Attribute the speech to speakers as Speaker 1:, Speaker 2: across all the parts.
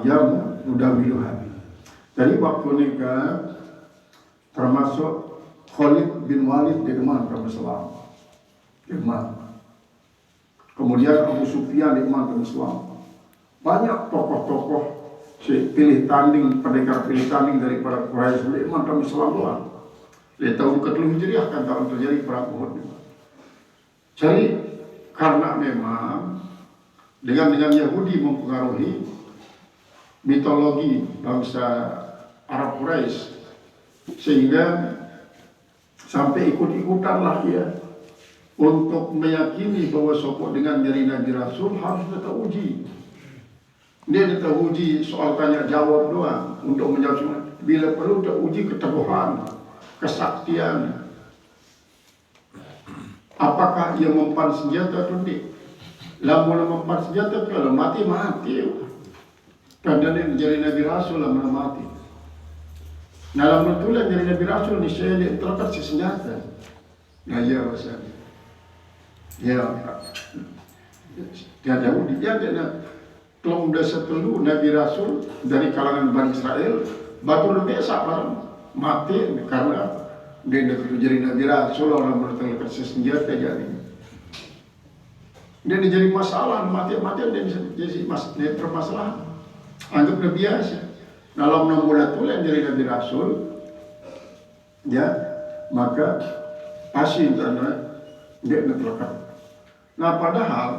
Speaker 1: ayyam nudawiluha. Jadi waktu nikah termasuk Khalid bin Walid di Deman kaum Islam. Deman. Kemudian Abu Sufyan di Deman kaum Islam. Banyak tokoh-tokoh pilih tanding, pendekar pilih tanding daripada Quraisy di Deman kaum Islam doang. Di tahun ke-7 Hijriah kan tahun terjadi perang Uhud. Jadi karena memang dengan Yahudi mempengaruhi mitologi bangsa Arab Quraisy, sehingga sampai ikut-ikutanlah dia untuk meyakini bahwa sopok dengan jadi Nabi Rasul harus kita uji. Dia kita uji soal tanya jawab doang untuk menjawab semua. Bila perlu kita uji keteguhan, kesaktian. Apakah ia mempan senjata atau tidak? Lamun mempan senjata kalau mati. Karena dia menjadi Nabi Rasul lah mati. Nah, lamun tulen jadi Nabi Rasul niscaya dia terlekat si senjata. Nah, ya Ustaz. Ya. Dia Yahudi dia kelompok desa telu Nabi Rasul dari kalangan Bani Israel batul biasa barang mati karena dia jadi Nabi Rasul orang berterlekat si senjata jadi. Dia jadi masalah mati-matian dia jadi permasalahan. Anggapnya biasa. Dalam 6 bulan tulen jadi Nabi Rasul, ya, maka pasti karena dia terlekat. Nah, padahal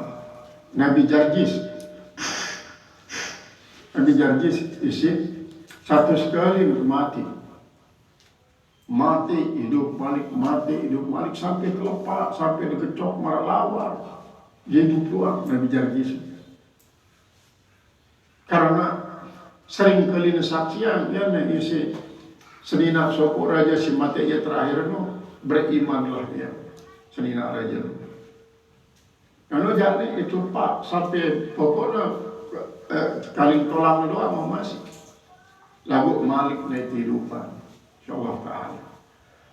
Speaker 1: Nabi Jarjis isi satu sekali mati hidup balik sampai kelepak, sampai dikecok marah lawar, jadi keluar Nabi Jarjis. Karena sering kali saksian ya isi senina sopok raja si mati ya terakhir berimanlah ya senina raja. Kalau jadi itu pak sampai pokoknya kali tolang doang mau masih lagu Malik naik kehidupan insyaallah taala.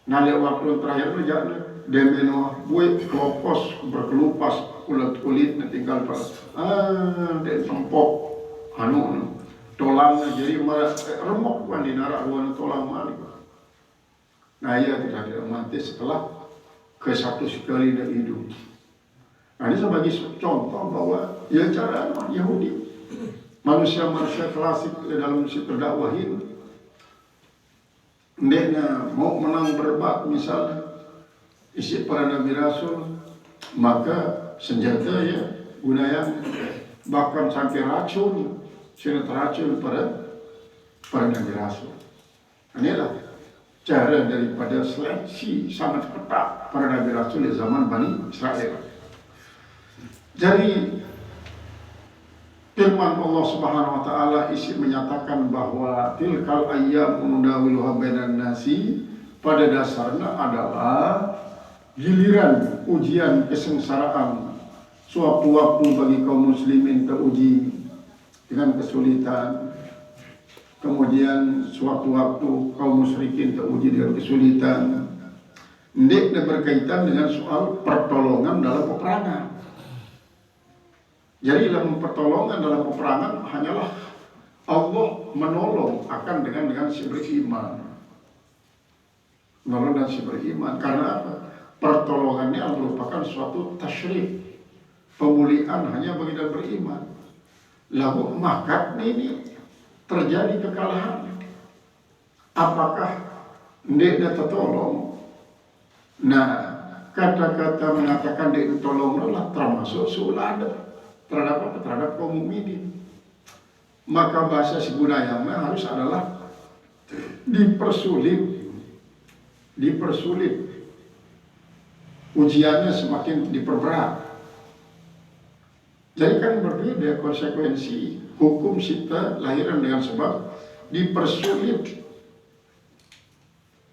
Speaker 1: Nah lewat waktu terakhir itu jadi demeno buat kelopos berkelupas kulit tinggal pas dan tempok tolang jadi remuk kan di narak ruang tolang Malik. Nah ia tidak mati setelah ke satu sekali dia hidup. Nah ini sebagai contoh bahwa ya cara Yahudi manusia klasik dalam si terdakwahin dia mau menang berbak misalnya isi para Nabi Rasul maka senjata ya gunakan bahkan sampai racun racun pada Nabi Rasul. Inilah cara daripada seleksi sangat ketat para Nabi Rasul di zaman Bani Israel. Jadi firman Allah Subhanahu wa taala isi menyatakan bahwa tilkal ayyam nudawiluha bainan nasi pada dasarnya adalah giliran ujian kesengsaraan suatu waktu bagi kaum muslimin teruji dengan kesulitan, kemudian suatu waktu kaum musyrikin teruji dengan kesulitan. Ini berkaitan dengan soal pertolongan dalam peperangan. Jadi dalam pertolongan dalam peperangan hanyalah Allah menolong akan dengan si beriman. Menolong dan si beriman. Karena apa? Pertolongannya merupakan suatu tasyrif, pemulihan hanya bagi dan beriman. Lalu maka ini terjadi kekalahan. Apakah dia tertolong? Nah, kata-kata mengatakan dia tertolong adalah termasuk suulada terhadap kaum mukminin. Maka bahasa si budayanya harus adalah dipersulit, ujiannya semakin diperberat. Jadi kan berbeda konsekuensi hukum cipta lahiran dengan sebab dipersulit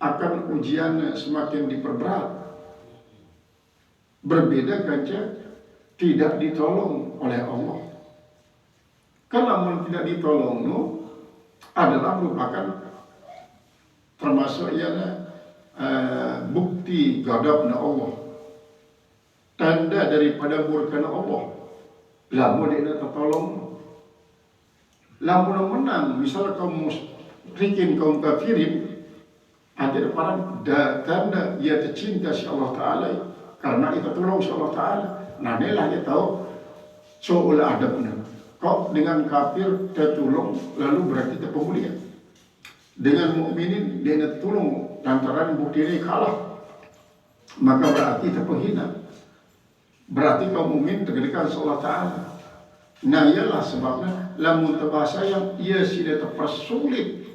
Speaker 1: akan ujiannya semakin diperberat. Berbeda kaca tidak ditolong oleh Allah. Kalau tidak ditolong adalah merupakan termasuk ialah bukti ghadabna Allah, tanda daripada murkana Allah. Lamun dia tertolong Lamun menang, misalnya kaum musyrikin, kaum kafirin, ada orang tanda ia tercinta si Allah Ta'ala karena kita tolong si Allah Ta'ala. Nah, inilah dia tahu soal adabnya. Kau dengan kafir tertolong, lalu berarti terpemulihan. Dengan mukminin dia tolong lantaran bukti ini kalah, maka berarti terpenghina. Berarti kaum mukmin tergelikan Allah Ta'ala. Nah, ialah sebabnya lamun terbahasa yang ia sudah terpersulit,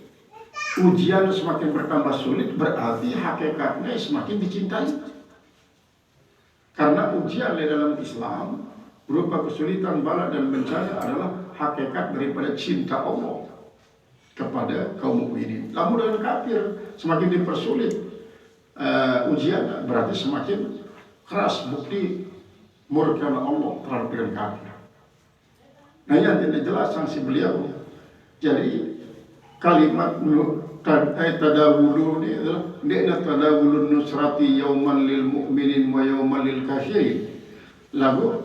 Speaker 1: ujian semakin bertambah sulit, berarti hakikatnya semakin dicintai. Karena ujian di dalam Islam berupa kesulitan, bala dan bencana adalah hakikat daripada cinta Allah kepada kaum mukminin. Lamun dengan kafir semakin dipersulit ujian, berarti semakin keras bukti murka Allah terhadap dengan kafir. Nah, yang tidak jelas sanksi beliau. Jadi kalimat tadawulu ini adalah ni'na tadawulun nusrati yauman lil mu'minin wa yauman lil kafirin. Lalu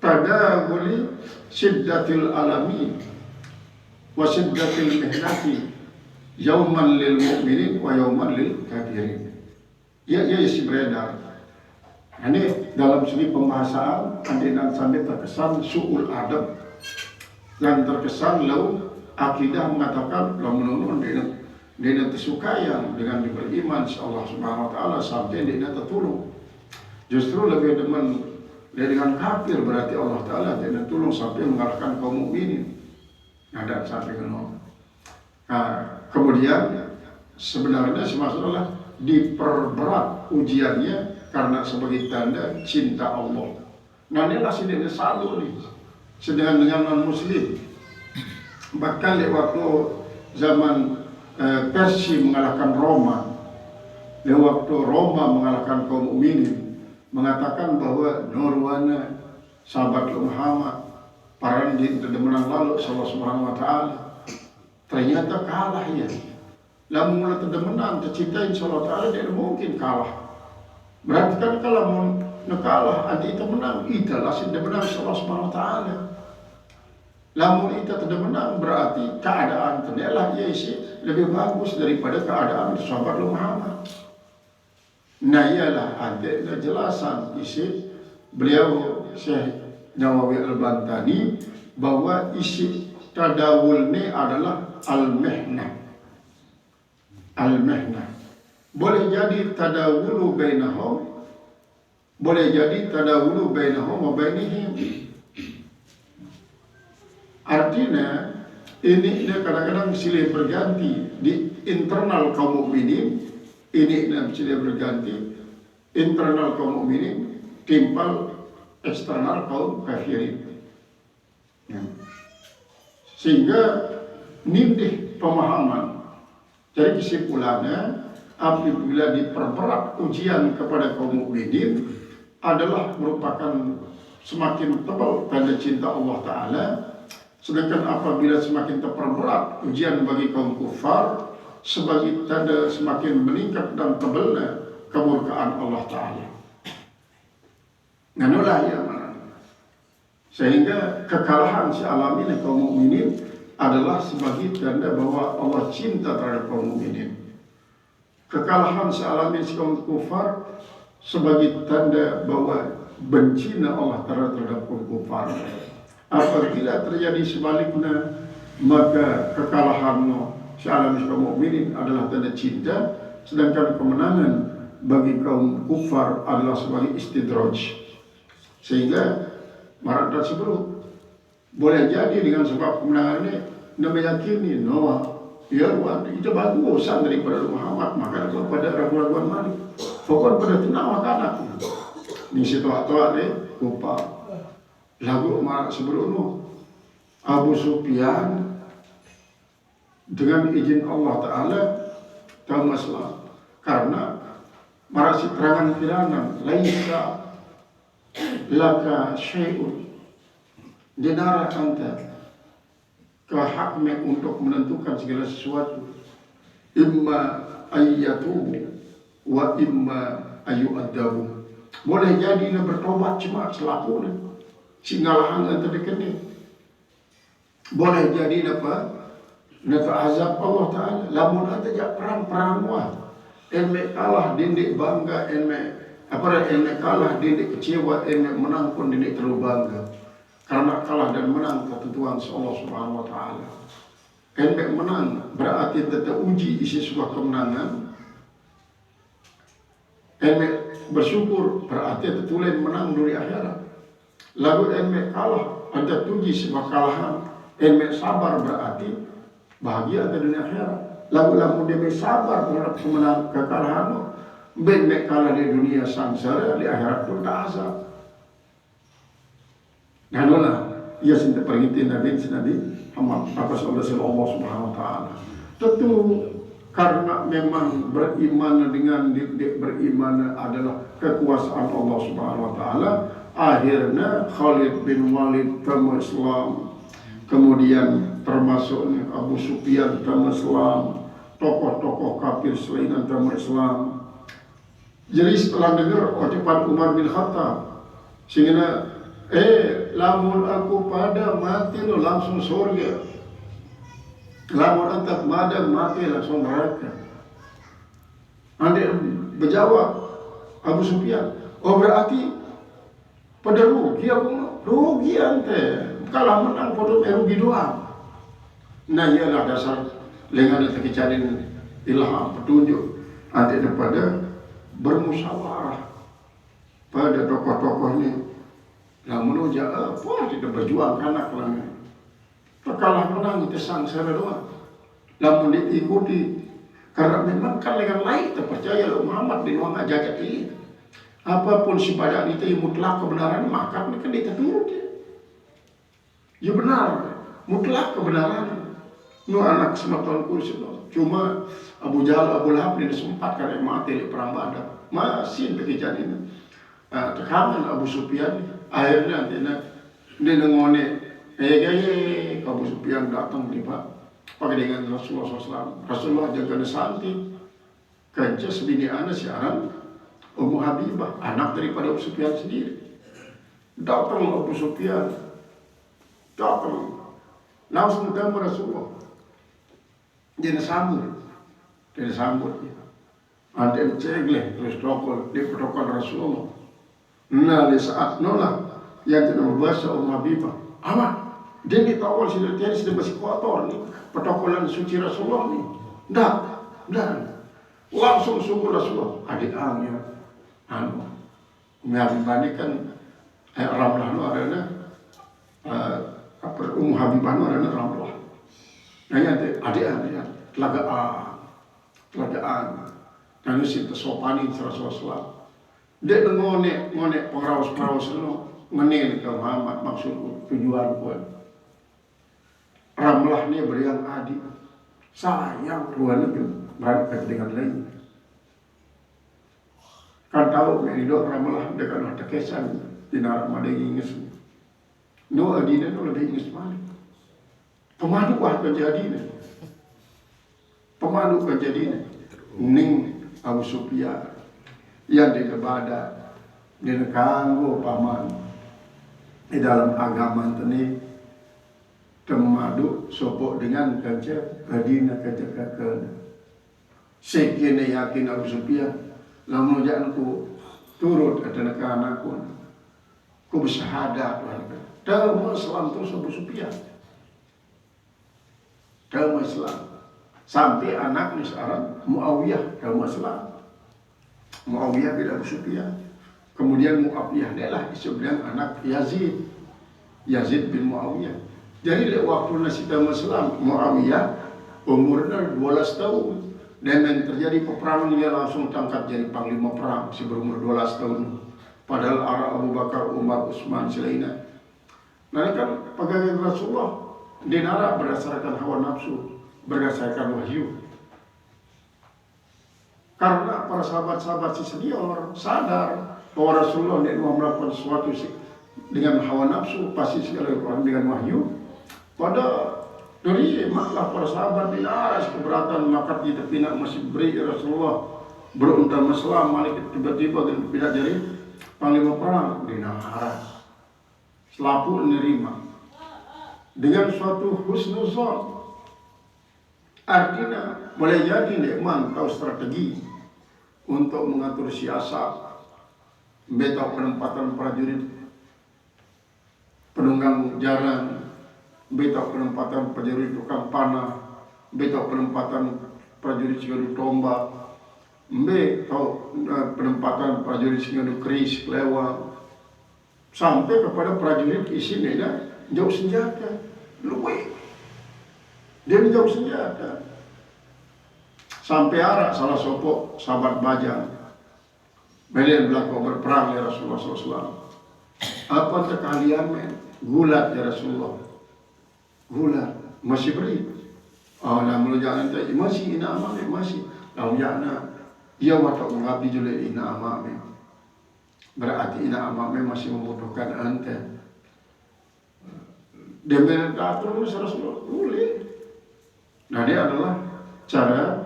Speaker 1: tadawuli syiddatil alami wa syiddatil mihnati yauman lil mu'minin wa yauman lil kafirin. Ya isi beredar. Ini dalam segi pembahasan andinan sampai terkesan su'ul adab dan terkesan lau akidah mengatakan lau menurun dia tersukayan dengan beriman Allah Subhanahu Wa Taala sampai dia tertolong. Justru lebih demen dia dengan kafir, berarti Allah Taala dia tolong sampai mengalahkan kaum mukminin. Ada sampai kenal. Nah, kemudian sebenarnya masalah diperberat ujiannya karena sebagai tanda cinta Allah. Nah, inilah sini selalu nih. Sedangkan dengan non-muslim, bahkan di waktu zaman Persia mengalahkan Roma, di waktu Roma mengalahkan kaum mukminin, mengatakan bahwa Nurwana sahabat Muhammad para di menang lalu Allah Subhanahu Wa Taala, ternyata kalah ya. Lamun mulai terdemenang tercintai Allah Taala, dia mungkin kalah. Berarti kan kalau mau kalah, nanti kita menang, itulah sudah menang Allah Subhanahu Wa Taala. Lamun kita tidak menang, berarti keadaan ternyata Yesus lebih bagus daripada keadaan sahabat Muhammad. Nah, ialah ada kejelasan isi beliau Syekh Nawawi Al-Bantani bahwa isi tadawul ini adalah al-mihnah. Al-mihnah. Boleh jadi tadawulu bainahum, boleh jadi tadawulu bainahum wa bainihim. Artinya ini kadang-kadang silih berganti di internal kaum mukminin, ini silih berganti internal kaum mukminin timpal eksternal kaum kafirin. Ya. Sehingga nindih pemahaman. Jadi kesimpulannya, apabila diperberat ujian kepada kaum mukminin adalah merupakan semakin tebal tanda cinta Allah Ta'ala. Sedangkan apabila semakin terperberat ujian bagi kaum kufar sebagai tanda semakin meningkat dan tebalnya kemurkaan Allah Ta'ala. Nanulah ya mana. Sehingga kekalahan si alami kaum mukminin adalah sebagai tanda bahwa Allah cinta terhadap kaum mukminin. Kekalahan si alami kaum kufar sebagai tanda bahwa bencinya Allah terhadap kaum kufar. Apabila terjadi sebaliknya, maka kekalahan alami kaum mukminin adalah tanda cinta, sedangkan kemenangan bagi kaum kufar adalah sebagai istidraj. Sehingga marat dan sebelum boleh jadi dengan sebab kemenangan ini meyakini ya itu bagusan daripada Muhammad, maka pada ragu-raguan malik fokus pada tenang anak ini situasi kufar. Lagu marak sebelumnya Abu Sufyan dengan izin Allah Ta'ala tahu masalah karena marak si terangan kiranan laisa laka syai'un dinara anta kehaknya untuk menentukan segala sesuatu imma ayyatubu wa imma ayyu'addabu. Boleh jadi dia bertobat cuma selaku si ngalahan yang terdekat ni. boleh jadi apa? Naka azab Allah Ta'ala. Lamun ada jak perang wah. Elme kalah dindik bangga, elme kalah dindik kecewa, elme menang pun dindik terlalu bangga. Karena kalah dan menang ketentuan Allah Subhanahu Wa Ta'ala. Elme menang berarti tetap uji isi sebuah kemenangan. Elme bersyukur berarti tertulen menang dari akhirat. Lalu elme kalah ada tuji sebuah kalahan. Elme sabar berarti bahagia di dunia akhirat. Lagu-lagu dia sabar terhadap kemenangan kekalahan, ben kalah di dunia samsara, di akhirat pun tak azab. Nah, itulah ia sinta peringatin Nabi Muhammad atas Allah Subhanahu Wa Taala. Tentu karena memang beriman dengan beriman adalah kekuasaan Allah Subhanahu Wa Taala. Akhirnya Khalid bin Walid kamu Islam. Kemudian termasuk Abu Sufyan dalam Islam, tokoh-tokoh kafir selain dalam Islam. Jadi setelah dengar ucapan Umar bin Khattab, sehingga lamun aku pada mati lo langsung surga, lamun antak pada mati langsung neraka. Anda berjawab Abu Sufyan, oh berarti pada rugi aku, rugi ante. Kalah menang pada rugi doang. Nah ialah dasar lengan itu kecarian ilham petunjuk nanti daripada bermusyawarah pada tokoh-tokoh ini. Nah menuju apa kita berjuang karena kalah menang itu sangsara doang. Namun diikuti karena memang kan lengan lain terpercaya Muhammad bin Muhammad jagat ini. Apapun si pada itu mutlak kebenaran maka mereka diturut ya. Ya benar, mutlak kebenaran. Nu anak sematan kursi no. Cuma Abu Jahal, Abu Lahab ini sempat karena mati di perang Badar. Masih pekerjaan ini. Tekanan Abu Sufyan akhirnya dia ngone Abu Sufyan datang di Pak pakai dengan Rasulullah SAW. Rasulullah jaga santi. Kancas bini anak siaran Ummu Habibah, anak daripada Abu Sufyan sendiri. Datang Abu Sufyan. Datang langsung ketemu Rasulullah. Dia sambut ada cegle terus protokol Rasulullah. Nah di saat nolak yang tidak berbahasa Habibah apa dia ditawar sudah masih kotor nih protokolan suci Rasulullah nih dan langsung sungguh Rasulullah adik angin Habibah ini kan Ramlah itu adalah Ummu Habibah itu adalah Ramlah. Nah ini adik-adik telagaan dan itu sopani Rasulullah. Dia ngone pengrawas-pengrawas itu ngenil ke Muhammad maksud tujuan pun. Ramlah ini beriang adik sayang tuan itu berangkat dengan lain. Kan tahu hidup Ramlah dengan ada kesan di naramada ingis. No adina no lebih ingis mana. Pemadu kejadian. Pemadu kejadian. Ning Abu Sufyan yang dikebada dikanggo paman di dalam agama ini temadu sopok dengan kerja adina kerja kakak. Sekene yakin Abu Sufyan lamun janganku turut kata anakku ku bersyahadat dalam Islam terus Abu Sufyan dalam Islam sampai anak ni sekarang Muawiyah dalam Islam. Muawiyah bin Abu Sufyan, kemudian Muawiyah adalah sebenarnya anak Yazid bin Muawiyah. Jadi waktu nasi dalam Islam Muawiyah umurnya 12 tahun. Dan yang terjadi peperangan dia langsung tangkap jadi panglima perang si berumur 12 tahun. Padahal arah Abu Bakar, Umar, Utsman selainnya. Nah ini kan pegawai Rasulullah dinara berdasarkan hawa nafsu, berdasarkan wahyu. Karena para sahabat-sahabat si senior sadar bahwa Rasulullah tidak mau melakukan sesuatu dengan hawa nafsu, pasti segala orang dengan wahyu. Pada dari maklah para sahabat dinaras keberatan maka kita tidak masih beri Rasulullah beruntam Islam malik tiba-tiba tidak jadi panglima perang dinaras selaku nerima dengan suatu husnuzon. Artinya boleh jadi Dekman tahu strategi untuk mengatur siasat, beta penempatan prajurit penunggang jaran, beta penempatan prajurit tukang panah, beta penempatan prajurit singadu tombak, beta penempatan prajurit singadu keris kelewang, sampai kepada prajurit isinya jauh senjata, luwe. Dia jauh senjata. Sampai arak salah sopok sahabat bajang. Beliau berlaku berperang ya Rasulullah SAW. Apa kalian men? Gulat ya Rasulullah. Gulat. Masih beri. Oh, namun jangan tadi masih ina amame masih. Lalu jana dia watak mengabdi juga ina amame. Berarti ina amame masih membutuhkan ante. Demikian atur Rasulullah boleh. Nah, dia adalah cara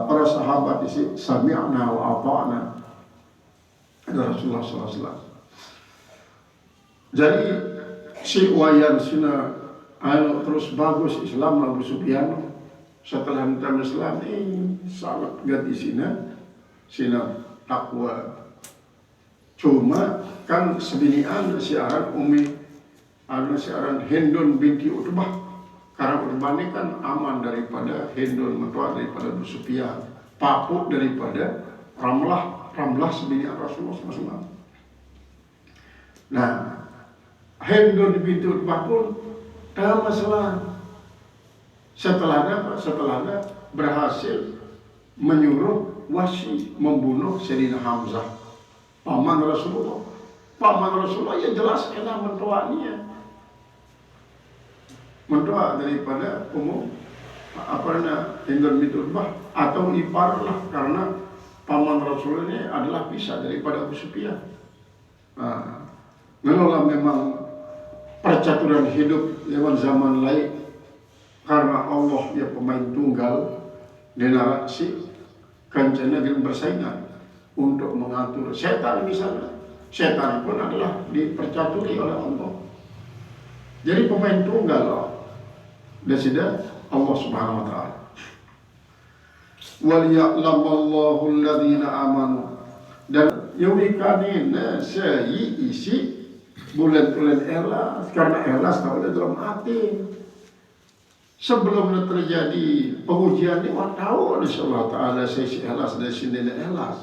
Speaker 1: para sahabat isi sami'na wa ata'na ada Rasulullah SAW. Jadi si wayan sina terus bagus Islam Abu Sufyan setelah hentam Islam sangat gati sina takwa. Cuma kan sebinian siaran siaran Hindun binti Utbah. Karena Utbah ini kan aman daripada Hindun, metua daripada Abu Sufyan, papuk daripada Ramlah sebinian Rasulullah SAW. Nah, Hindun binti Utbah pun tak masalah. Setelahnya berhasil menyuruh Wahsy membunuh Sayyidina Hamzah, paman Rasulullah. Paman Rasulullah ya jelas kena mentuanya. Mendoa daripada umum Hindun binti Utbah atau ipar lah, karena paman Rasul ini adalah pisah daripada Abu Sufyan. Menolong memang percaturan hidup lewat zaman lain, karena Allah dia pemain tunggal di narasi kancana dan bersaingan untuk mengatur setan misalnya. Setan pun adalah dipercaturi oleh Allah. Jadi pemain tunggal Allah. Dan sudah Allah Subhanahu wa taala. Wal ya'lamallahu alladziina amanu. Dan yumikanin isi bulan-bulan ikhlas, karena ikhlas tahu dalam hati. Sebelum terjadi pengujian ini, tahu insyaallah taala saya ikhlas dan sini ikhlas.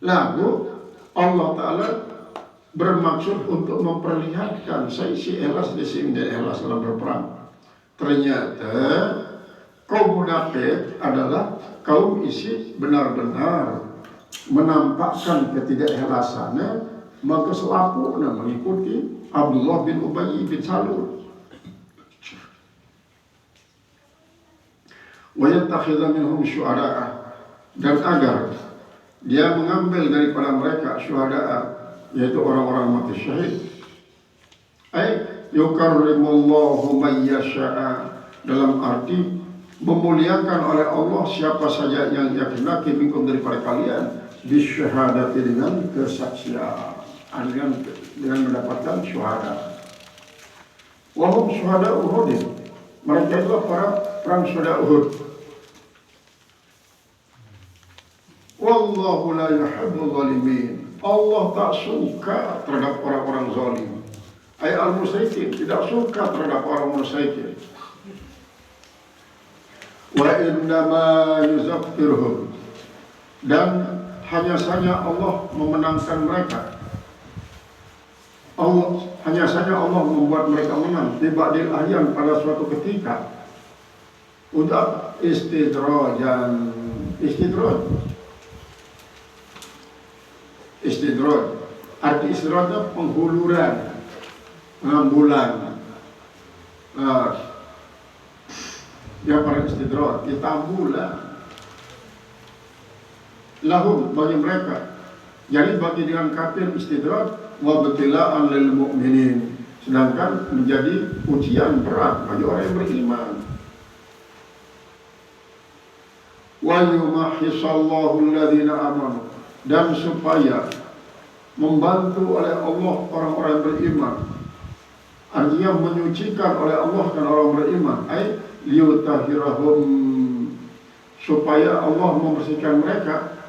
Speaker 1: Lalu Allah taala bermaksud untuk memperlihatkan saya si ikhlas di sini dan ikhlas dalam berperang. Ternyata kaum munafik adalah kaum isi benar-benar menampakkan ketidakikhlasannya, maka selapuknya mengikuti Abdullah bin Ubay bin Salul. Wa yattakhidha minhum syuhada'a, dan agar dia mengambil daripada mereka syuhada'a, yaitu orang-orang mati syahid. Yukarrimullahu man yasha'a, dalam arti memuliakan oleh Allah siapa saja yang yakinaki minkum daripada kalian bisyahadati, dengan kesaksian, dengan mendapatkan syuhada. Wahum syuhada Uhud, mereka itu para perang syuhada Uhud. Wallahu la yuhibbul zalimin, Allah tak suka terhadap orang-orang zalim. Al-musyrikin, tidak suka terhadap orang musyrikin. Wa innama yuzakkiruhum, dan hanya saja Allah memenangkan mereka. Hanya saja Allah membuat mereka menang tibadil ahyan, pada suatu ketika. Untuk istidraj. Arti istidradnya penghuluran, pengambulan. Ya para istidraj, kita ambulan. Lahum, bagi mereka. Jadi bagi dengan kafir istidraj, wa batilaan lil mu'minin, sedangkan menjadi ujian berat bagi orang yang beriman. Wa yumahisallahu alladhina amanu, dan supaya membantu oleh Allah orang-orang beriman, artinya menyucikan oleh Allah dan orang beriman, liyutahhirahum, supaya Allah membersihkan mereka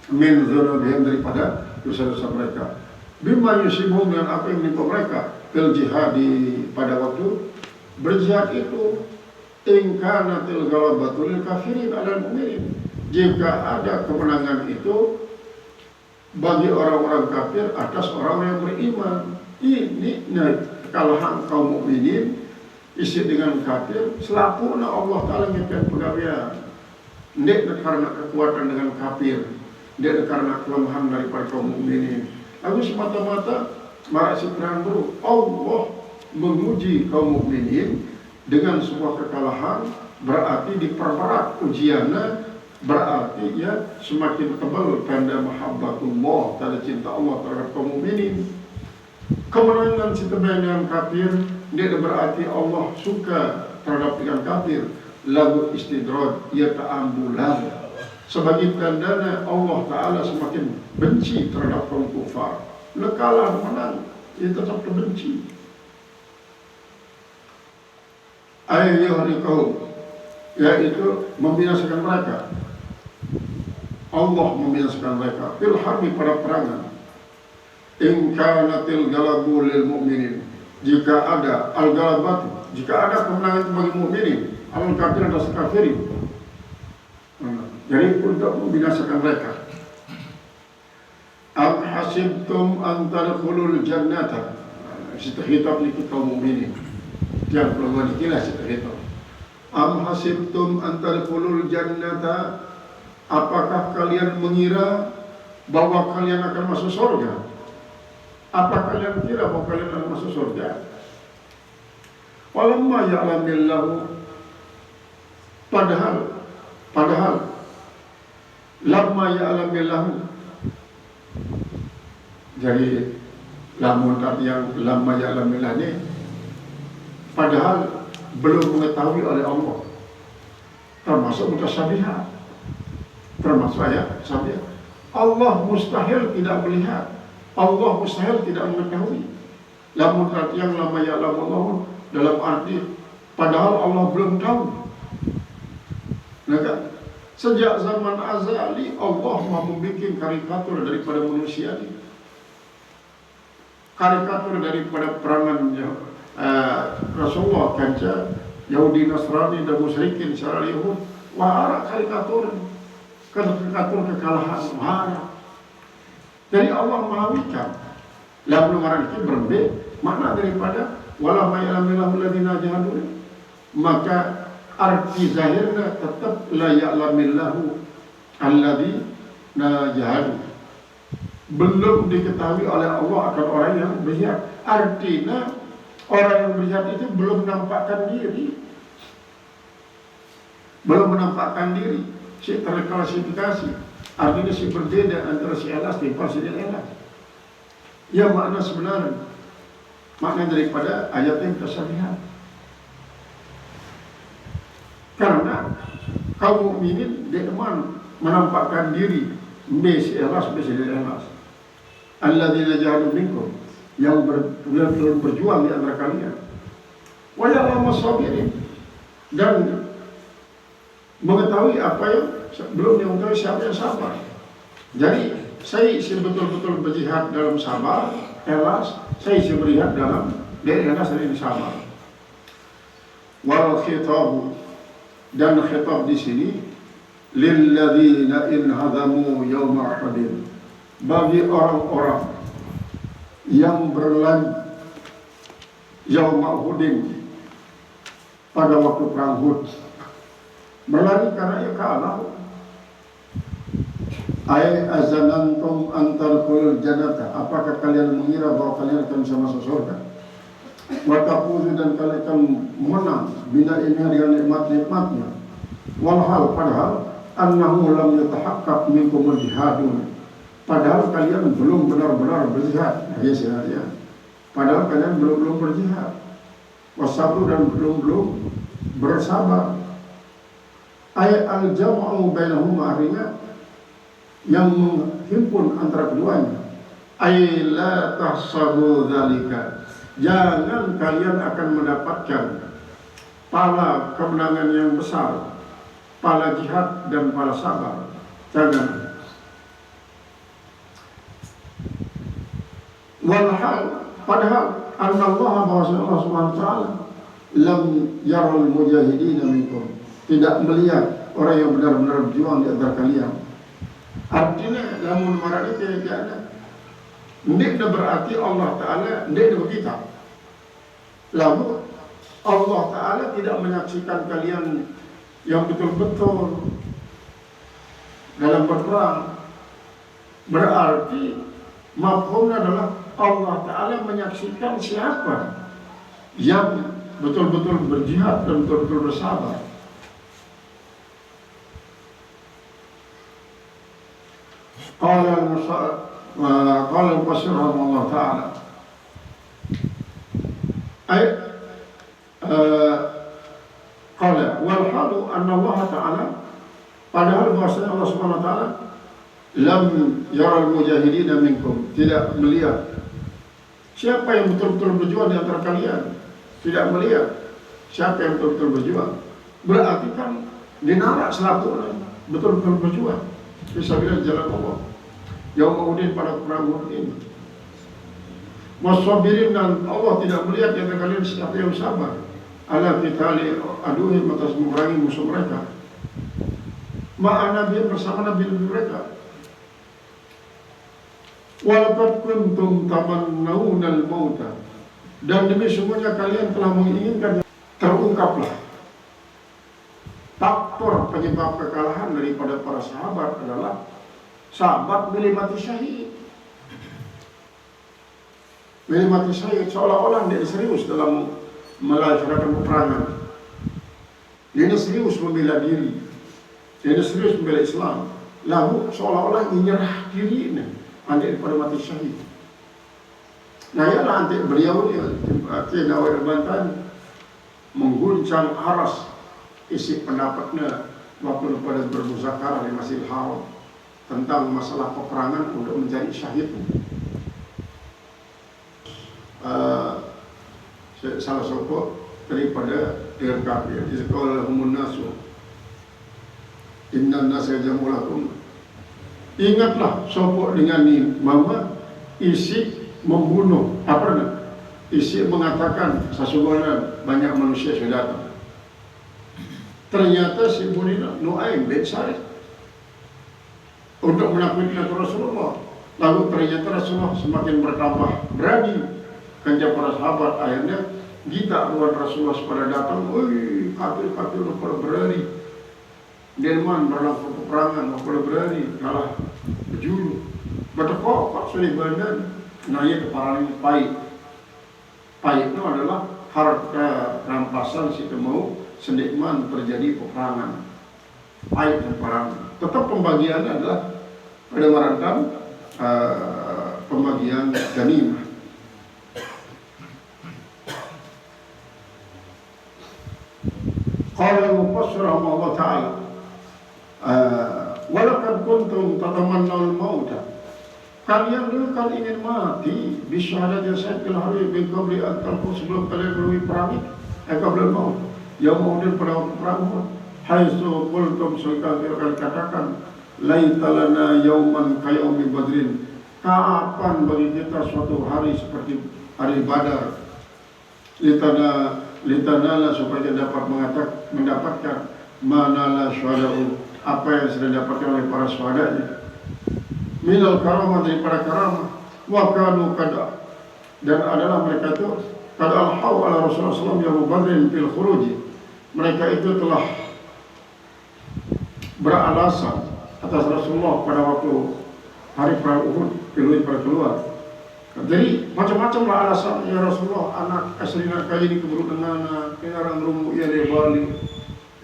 Speaker 1: min dzunubihim, daripada dosa-dosa mereka, bima yusibuhum, dengan apa yang menimpa mereka, fil jihadi, pada waktu berjihad itu, in kanatil ghalabatu lil kafirin 'alal mu'minin, jika ada kemenangan itu bagi orang-orang kafir atas orang yang beriman. Ini kekalahan kaum mukminin isi dengan kafir selaku Allah Ta'ala ngepen pegawaian. Tidak karena kekuatan dengan kafir, tidak karena kelemahan daripada kaum mukminin. Lalu semata-mata marah si perang dulu, Allah menguji kaum mukminin dengan sebuah kekalahan, berarti diperberat ujiannya, berarti ya semakin tebal tanda mahabbatullah, tanda cinta Allah terhadap kaum mukminin. Kemenangan si dengan kafir tidak berarti Allah suka terhadap dengan kafir, lagu istidraj, ia ta'ambulan, sebagai tandanya Allah Ta'ala semakin benci terhadap kaum kufar. Kalah menang, ia tetap terbenci. Ayyuhal, yaitu membinasakan mereka. Allah membinasakan mereka fil harbi, pada perangan. In kanatil galabu lil mu'minin, jika ada al-galabatu, jika ada kemenangan bagi mukminin, al-kafir atas kafirin. Jadi untuk membinasakan mereka. Am hasibtum an tadkhulul jannata, khitab li kaum mukminin. Yang perlu dikilas itu. Am hasibtum an tadkhulul jannata, apakah kalian mengira bahwa kalian akan masuk surga? Apa kalian kira bahwa kalian akan masuk surga? Walamma ya'lamillahu, padahal lamma ya'lamillahu, jadi lamun yang lamma ya'lamillah ini, padahal belum mengetahui oleh Allah, termasuk mutasyabihat, termasuk ayat sabihat. Allah mustahil tidak melihat, Allah mustahil tidak mengetahui. Lamun yang lama ya'lamullah, dalam arti padahal Allah belum tahu. Nah kan, sejak zaman azali Allah mau membuat karikatur daripada manusia ini, karikatur daripada perangan Rasulullah kanca Yahudi, Nasrani dan musyrikin secara Yahud. Wahara karikatur kekalahan, wahara. Jadi Allah mahawikan. Lalu orang itu berbeda makna daripada wala ma'yalamillahu alladhina jahadu, maka arti zahirnya tetap la ya'lamillahu alladhina jahadu, belum diketahui oleh Allah akan orang yang berjihad. Artinya orang yang berjihad itu belum menampakkan diri, belum menampakkan diri, si terklasifikasi. Artinya si berbeda antara si elas dan si tidak elas. Ya makna sebenarnya, makna daripada ayat yang tersebut. Karena kaum mukminin deman menampakkan diri, si elas, si tidak elas. Alladzina jahadu minkum, yang berjuang di antara kalian. Wa ya'lamu sabirin, dan mengetahui apa yang belum mengetahui siapa yang sabar. Jadi saya betul-betul berjihad dalam sabar, ikhlas. Saya berjihad dalam ikhlas dan ini sabar. Wal khitabu, dan khitab di sini lil ladzina in hadamu yauma Uhud, bagi orang-orang yang berlari yauma Uhud, pada waktu perang Uhud. Berlari karena ia kalah. Ay azanantum antar kulul jannata, apakah kalian mengira bahwa kalian akan bisa masuk surga? Wa tafuzu, dan kalian akan menang bina ini dengan nikmat-nikmatnya. Walhal, padahal annahu lam yatahaqqaq minkum al-jihadun, padahal kalian belum benar-benar berjihad. Ya. Padahal kalian belum berjihad. Wasabru, dan belum bersabar. Ayat al-jam'u bainahuma, artinya yang menghimpun antara keduanya. Ay la tahsabu dzalika, jangan kalian akan mendapatkan pahala kemenangan yang besar, pahala jihad dan pahala sabar. Jangan. Walhal, padahal Allah Subhanahu wa taala lam yaral mujahidin minkum, tidak melihat orang yang benar-benar berjuang di antara kalian. Artinya lamun marani tidak ada. Ndik berarti Allah Ta'ala ndik begitu. Lalu Allah Ta'ala tidak menyaksikan kalian yang betul-betul dalam berperang. Berarti mafhumnya adalah Allah Ta'ala menyaksikan siapa yang betul-betul berjihad dan betul-betul bersabar. Qala al-Mufassir rahimahullah ta'ala, qala wal halu anna Allah ta'ala, padahal bahwasanya Allah Subhanahu wa ta'ala lam yaral mujahidin minkum, tidak melihat siapa yang betul-betul berjuang di antara kalian, tidak melihat siapa yang betul-betul berjuang. Berarti kan dinarak selaku betul-betul berjuang fisabilillah jalan Allah. Yaumudin pada perang Uhud ini. Wasabirin, dan Allah tidak melihat di antara kalian siapa yang sabar ala qitali aduhim, atas memerangi musuh mereka. Ma'a nabi, bersama nabi mereka. Walaqad kuntum tamannawna al-mauta, dan demi sungguhnya kalian telah menginginkan. Terungkaplah faktor penyebab kekalahan daripada para sahabat adalah sahabat milih mati syahid. Milih mati syahid seolah-olah dia serius dalam melaksanakan peperangan. Dia serius membela diri, dia serius membela Islam. Lalu seolah-olah menyerah diri nanti pada mati syahid. Nah ya nanti beliau ni Nawir Bantan mengguncang aras isi pendapatnya waktu pada bermuzakarah di Masjidil Haram tentang masalah peperangan untuk mencari syahid. Salah satu daripada dengan kafir, izqalahumun nasu innan nasa jamulakum. Ingatlah sopok dengan ini bahwa isi membunuh isi mengatakan sesungguhnya banyak manusia sudah datang. Ternyata si Bunina Nuaim bin Sarif untuk menakutkan Rasulullah. Lalu ternyata Rasulullah semakin bertambah berani kepada para sahabat. Akhirnya kita keluar Rasulullah pada datang, kafir-kafir pada berlari. Delman dalam peperangan pada berlari, kalah berjulu. Bertekok Pak Sulaiman naik ke parang pahit. Pahit itu adalah harta rampasan si mau sedikman terjadi peperangan. Pahit dan perang. Tetap pembagiannya adalah pada merangkam pembagian ghanimah. Qala al-Mufassir rahimahullah ta'ala, walaqad kuntum tatamannawna al-mauta, kalian dulu kan ingin mati bisyahadati Sayyidil Harib bin qabli an talqu, sebelum kalian melalui perang qabla al-maut, yaumudin pada waktu perang Uhud. Haitsu qultum, sekali kalian katakan, laitalana yauman kayaumi badrin, kapan bagi kita suatu hari seperti hari Badar, litanala, supaya dapat mendapatkan manala syuhada'u, apa yang sudah didapatkan oleh para syuhada'nya, minal karamah, daripada karamah, wa kanu kada, dan adalah mereka itu kada al-haw ala Rasulullah SAW yang badrin fil khuruji, mereka itu telah beralasan atas Rasulullah pada waktu hari perang Uhud keluar. Jadi macam-macam lah alasan ya Rasulullah, anak aslinya kaji ini keburu dengan kenarang rumu ia dari Bali,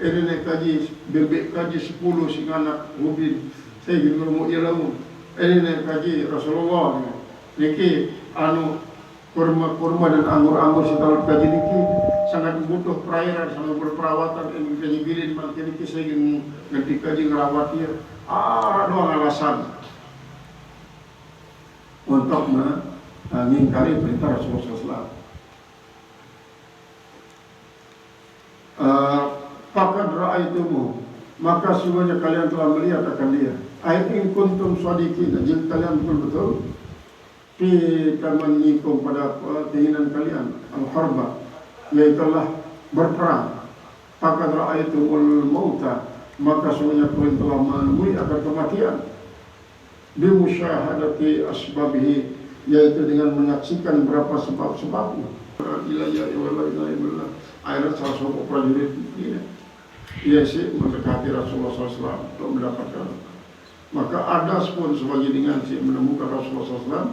Speaker 1: ini nak kaji bebek kaji 10 sing anak rubin saya gitu rumu ia lamu, ini nak kaji Rasulullah niki anu kurma dan anggur si tahun kaji niki sangat butuh perairan, sangat berperawatan, ini kaji bilin makin niki saya ganti kaji ngerawat dia. Doang alasan untuk mengingkari perintah Rasulullah SAW. Faqad ra'aitumu, maka sungguhnya kalian telah melihat akan dia. Ai in kuntum shadiqin, jika kalian betul-betul fi tamannikum pada keinginan kalian al-harba, yaitulah berperang. Faqad ra'aitumul mauta, maka sungguhnya kalian telah menemui akan kematian. Bimusyahadati asbabihi, yaitu dengan menyaksikan berapa sebab-sebabnya. Ayat salah satu prajurit ini, ia sih mendekati Rasulullah SAW untuk mendapatkan. Maka ada pun sebagai dengan si menemukan Rasulullah SAW